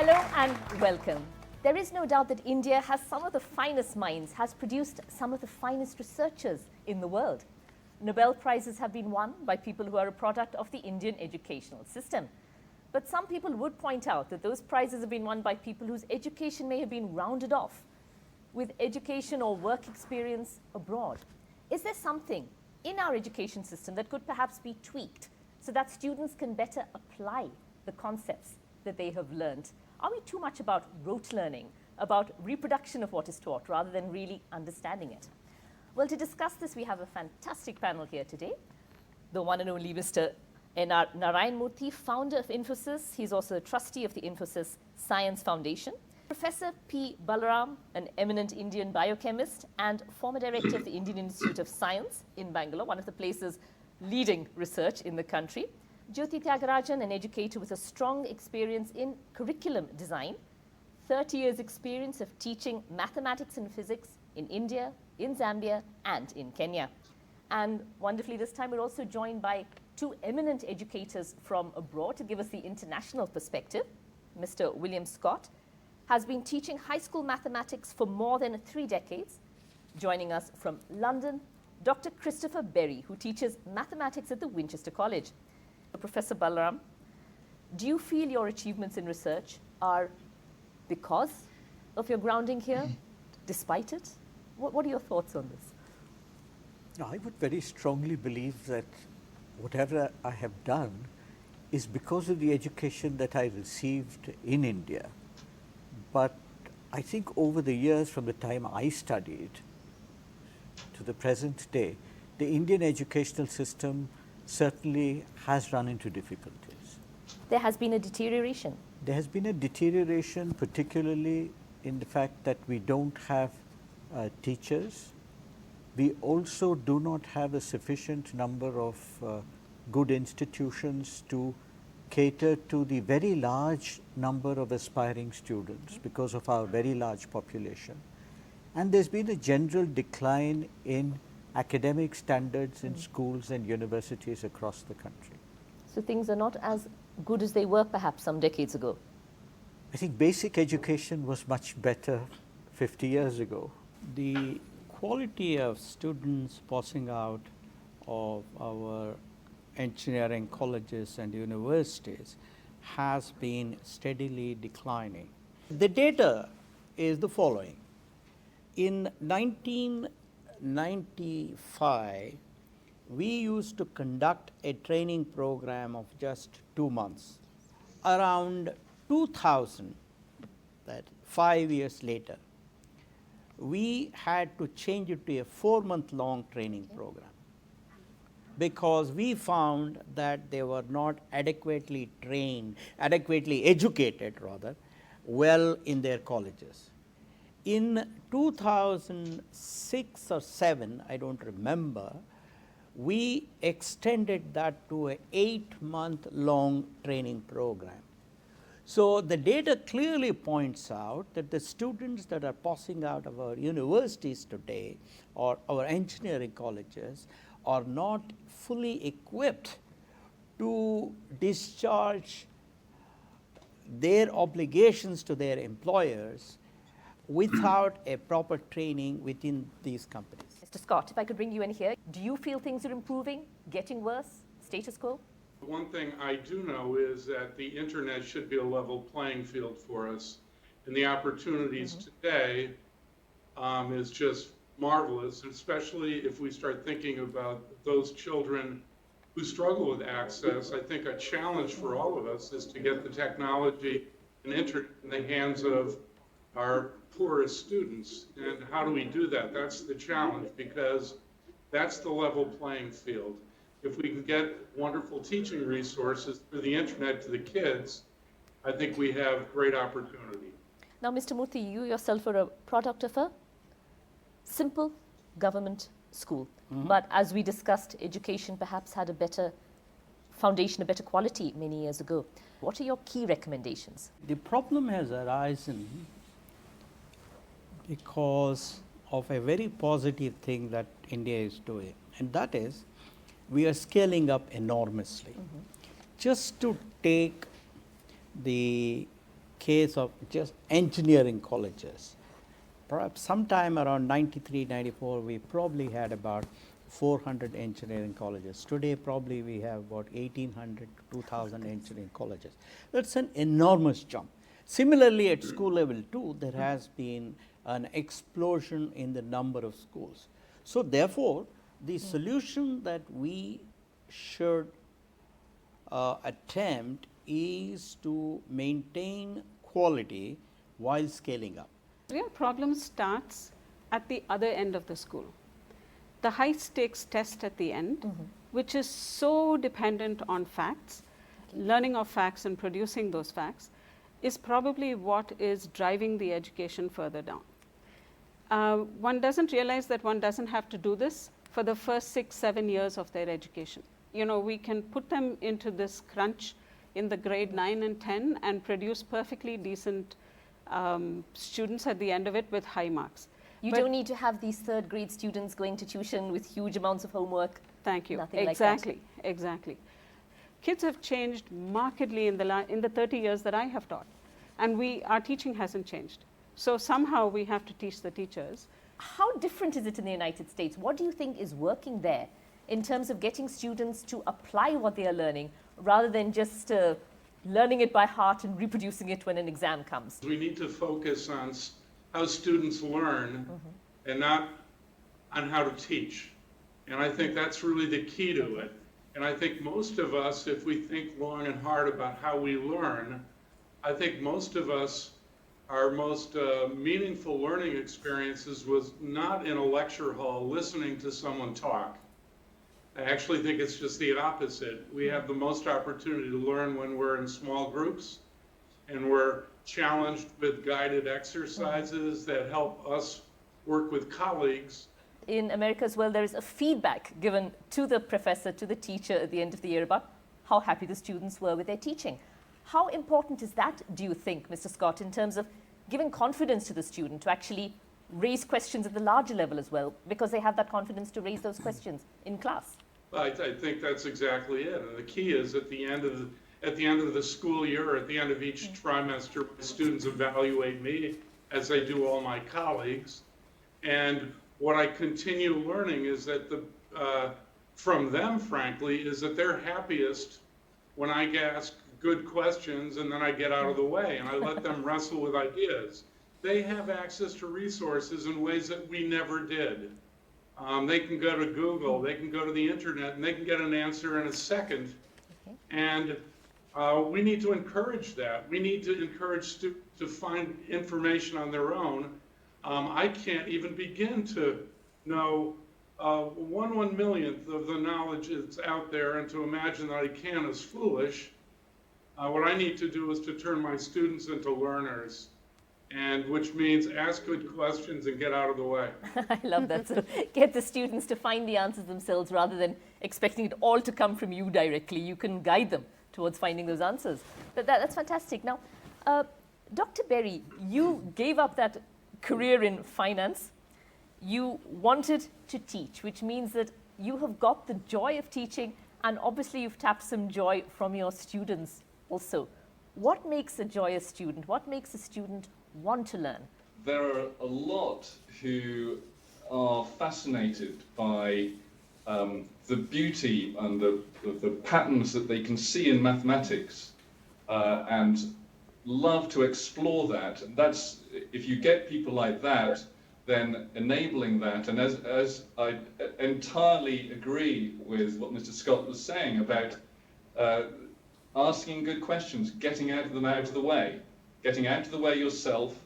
Hello and welcome. There is no doubt that India has some of the finest minds, has produced some of the finest researchers in the world. Nobel Prizes have been won by people who are a product of the Indian educational system. But some people would point out that those prizes have been won by people whose education may have been rounded off with education or work experience abroad. Is there something in our education system that could perhaps be tweaked so that students can better apply the concepts that they have learned? Are we too much about rote learning, about reproduction of what is taught, rather than really understanding it? Well, to discuss this, we have a fantastic panel here today. The one and only Mr. N.R. Narayan Murthy, founder of Infosys. He's also a trustee of the Infosys Science Foundation. Professor P. Balaram, an eminent Indian biochemist and former director of the Indian Institute of Science in Bangalore, one of the places leading research in the country. Jyoti Tyagarajan, an educator with a strong experience in curriculum design, 30 years experience of teaching mathematics and physics in India, in Zambia, and in Kenya. And wonderfully this time we're also joined by two eminent educators from abroad to give us the international perspective. Mr. William Scott has been teaching high school mathematics for more than 3 decades. Joining us from London, Dr. Christopher Berry, who teaches mathematics at the Winchester College. Professor Balaram, do you feel your achievements in research are because of your grounding here, despite it? What are your thoughts on this? No, I would very strongly believe that whatever I have done is because of the education that I received in India. But I think over the years, from the time I studied to the present day, the Indian educational system certainly has run into difficulties. There has been a deterioration. There has been a deterioration, particularly in the fact that we don't have teachers. We also do not have a sufficient number of good institutions to cater to the very large number of aspiring students because of our very large population. And there's been a general decline in academic standards in schools and universities across the country. So things are not as good as they were perhaps some decades ago. I think basic education was much better 50 years ago. The quality of students passing out of our engineering colleges and universities has been steadily declining. The data is the following. In 1995, we used to conduct a training program of just 2 months. Around 2000, that 5 years later, we had to change it to a 4-month-long training program because we found that they were not adequately trained, adequately educated rather, well in their colleges. In 2006 or 7, I don't remember, we extended that to an 8-month-long training program. So the data clearly points out that the students that are passing out of our universities today or our engineering colleges are not fully equipped to discharge their obligations to their employers without a proper training within these companies. Mr. Scott, if I could bring you in here, do you feel things are improving, getting worse, status quo? One thing I do know is that the internet should be a level playing field for us, and the opportunities today is just marvelous, especially if we start thinking about those children who struggle with access. I think a challenge for all of us is to get the technology and internet in the hands of our poorest students. And how do we do that? That's the challenge, because that's the level playing field. If we can get wonderful teaching resources through the internet to the kids, I think we have great opportunity. Now, Mr. Murthy, you yourself are a product of a simple government school. But as we discussed, education perhaps had a better foundation, a better quality many years ago. What are your key recommendations? The problem has arisen because of a very positive thing that India is doing, and that is we are scaling up enormously. Just to take the case of just engineering colleges. Perhaps sometime around 93, 94, we probably had about 400 engineering colleges. Today, probably we have about 1,800 to 2,000 engineering colleges. That's an enormous jump. Similarly, at school level too, there has been an explosion in the number of schools. So therefore, the solution that we should attempt is to maintain quality while scaling up. Real problem starts at the other end of the school. The high stakes test at the end, which is so dependent on facts, learning of facts and producing those facts, is probably what is driving the education further down. One doesn't realize that one doesn't have to do this for the first 6, 7 years of their education. You know, we can put them into this crunch in the grade 9 and 10 and produce perfectly decent students at the end of it with high marks. You don't need to have these third grade students going to tuition with huge amounts of homework. Thank you. Nothing Exactly, like that. exactly. Kids have changed markedly in the 30 years that I have taught, and our teaching hasn't changed. So somehow we have to teach the teachers. How different is it in the United States? What do you think is working there in terms of getting students to apply what they are learning rather than just learning it by heart and reproducing it when an exam comes? We need to focus on how students learn and not on how to teach. And I think that's really the key to it. And I think most of us, if we think long and hard about how we learn, I think most of us, our most meaningful learning experiences was not in a lecture hall listening to someone talk. I actually think it's just the opposite. We have the most opportunity to learn when we're in small groups and we're challenged with guided exercises that help us work with colleagues. In America as well, there is a feedback given to the professor, to the teacher at the end of the year about how happy the students were with their teaching. How important is that, do you think, Mr. Scott, in terms of giving confidence to the student to actually raise questions at the larger level as well, because they have that confidence to raise those questions in class? I think that's exactly it. And the key is at the end of the school year, or at the end of each trimester, students evaluate me as they do all my colleagues. And what I continue learning is that from them, frankly, is that they're happiest when I ask good questions and then I get out of the way and I let them wrestle with ideas. They have access to resources in ways that we never did. They can go to Google, they can go to the internet, and they can get an answer in a second. Okay. And we need to encourage that. We need to encourage students to find information on their own. I can't even begin to know 1/1,000,000th of the knowledge that's out there, and to imagine that I can is foolish. What I need to do is to turn my students into learners, and which means ask good questions and get out of the way. I love that. So get the students to find the answers themselves rather than expecting it all to come from you directly. You can guide them towards finding those answers. That's fantastic. Now, Dr. Berry, you gave up that career in finance. You wanted to teach, which means that you have got the joy of teaching, and obviously you've tapped some joy from your students also. What makes a joyous student? What makes a student want to learn? There are a lot who are fascinated by the beauty and the patterns that they can see in mathematics and love to explore that. That's, if you get people like that, then enabling that, and as I entirely agree with what Mr. Scott was saying about asking good questions, getting out of the way, getting out of the way yourself,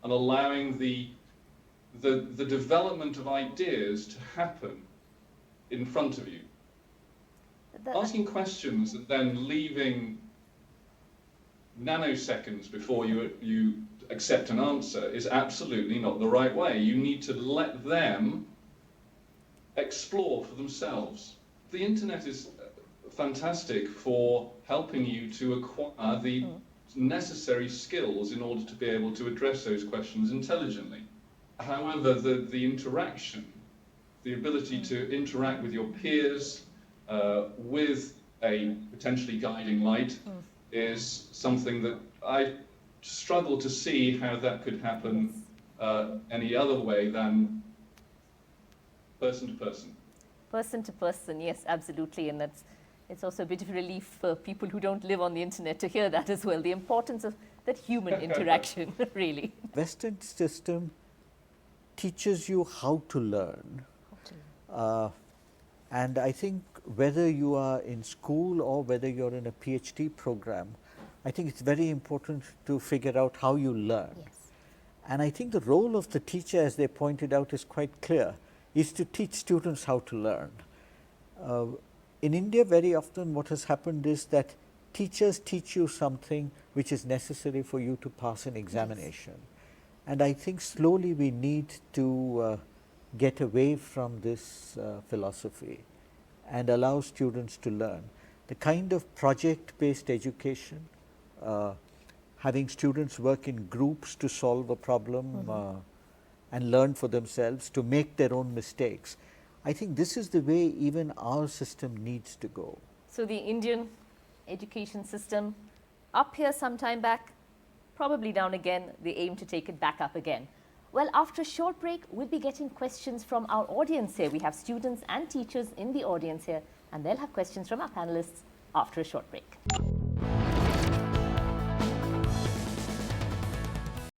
and allowing the development of ideas to happen in front of you. Asking questions and then leaving nanoseconds before you accept an answer is absolutely not the right way. You need to let them explore for themselves. The internet is fantastic for helping you to acquire the necessary skills in order to be able to address those questions intelligently. However, the interaction, the ability to interact with your peers with a potentially guiding light is something that I struggle to see how that could happen any other way than person to person. Person to person, yes, absolutely. And it's also a bit of a relief for people who don't live on the internet to hear that as well, the importance of that human interaction, really. Western system teaches you how to learn. And I think whether you are in school or whether you're in a PhD program, I think it's very important to figure out how you learn. Yes. And I think the role of the teacher, as they pointed out, is quite clear, is to teach students how to learn. In India, very often what has happened is that teachers teach you something which is necessary for you to pass an examination. Yes. And I think slowly we need to get away from this philosophy and allow students to learn. The kind of project-based education, having students work in groups to solve a problem and learn for themselves, to make their own mistakes. I think this is the way even our system needs to go. So the Indian education system, up here some time back, probably down again, they aim to take it back up again. Well, after a short break, we'll be getting questions from our audience here. We have students and teachers in the audience here, and they'll have questions from our panelists after a short break.